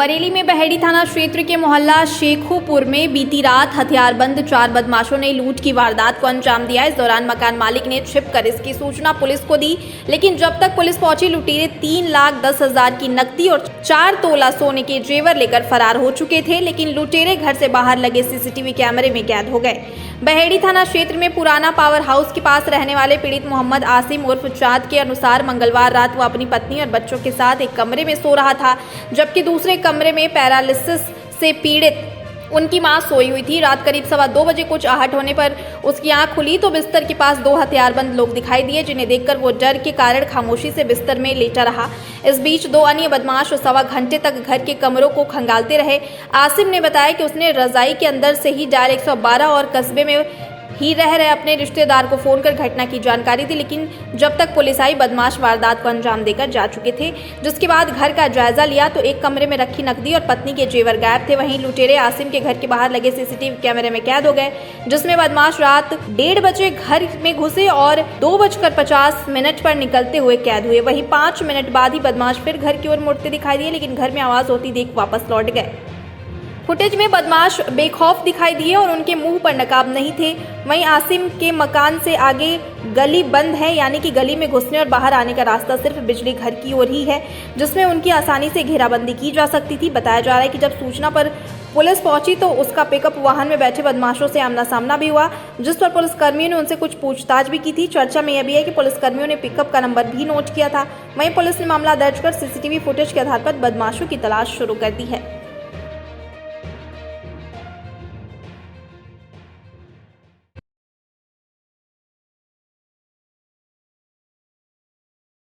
बरेली में बहेड़ी थाना क्षेत्र के मोहल्ला शेखोपुर में बीती रात हथियारबंद 4 बदमाशों ने लूट की वारदात को अंजाम दिया। इस दौरान मकान मालिक ने छिपकर इसकी सूचना पुलिस को दी, लेकिन जब तक पुलिस पहुंची लुटेरे 3,10,000 की नकदी और 4 तोला सोने के जेवर लेकर फरार हो चुके थे, लेकिन लुटेरे घर से बाहर लगे सीसीटीवी कैमरे में कैद हो गए। बहेड़ी थाना क्षेत्र में पुराना पावर हाउस के पास रहने वाले पीड़ित मोहम्मद आसिम उर्फ चाँद के अनुसार मंगलवार रात वो अपनी पत्नी और बच्चों के साथ एक कमरे में सो रहा था, जबकि दूसरे कमरे में पैरालिसिस से पीड़ित उनकी मां सोई हुई थी। रात करीब 2:15 बजे कुछ आहट होने पर उसकी आंख खुली तो बिस्तर के पास 2 हथियारबंद लोग दिखाई दिए, जिन्हें देखकर वो डर के कारण खामोशी से बिस्तर में लेटा रहा। इस बीच 2 अन्य बदमाश 1.25 घंटे तक घर के कमरों को खंगालते रहे। आसिम ने बताया कि उसने रजाई के अंदर से ही डायल 112 और कस्बे में ही रह रहे अपने रिश्तेदार को फोन कर घटना की जानकारी दी, लेकिन जब तक पुलिस आई बदमाश वारदात को अंजाम देकर जा चुके थे। जिसके बाद घर का जायजा लिया तो एक कमरे में रखी नकदी और पत्नी के जेवर गायब थे। वहीं लुटेरे आसिम के घर के बाहर लगे सीसीटीवी कैमरे में कैद हो गए, जिसमें बदमाश रात 1:30 बजे घर में घुसे और 2:50 पर निकलते हुए कैद हुए। वहीं 5 मिनट बाद ही बदमाश फिर घर की ओर मुड़ते दिखाई दिए, लेकिन घर में आवाज होती देख वापस लौट गए। फुटेज में बदमाश बेखौफ दिखाई दिए और उनके मुंह पर नकाब नहीं थे। वहीं आसिम के मकान से आगे गली बंद है, यानी कि गली में घुसने और बाहर आने का रास्ता सिर्फ बिजली घर की ओर ही है, जिसमें उनकी आसानी से घेराबंदी की जा सकती थी। बताया जा रहा है कि जब सूचना पर पुलिस पहुंची तो उसका पिकअप वाहन में बैठे बदमाशों से आमना सामना भी हुआ, जिस पर पुलिसकर्मियों ने उनसे कुछ पूछताछ भी की थी। चर्चा में यह भी है कि पुलिसकर्मियों ने पिकअप का नंबर भी नोट किया था। वहीं पुलिस ने मामला दर्ज कर सीसीटीवी फुटेज के आधार पर बदमाशों की तलाश शुरू कर दी है।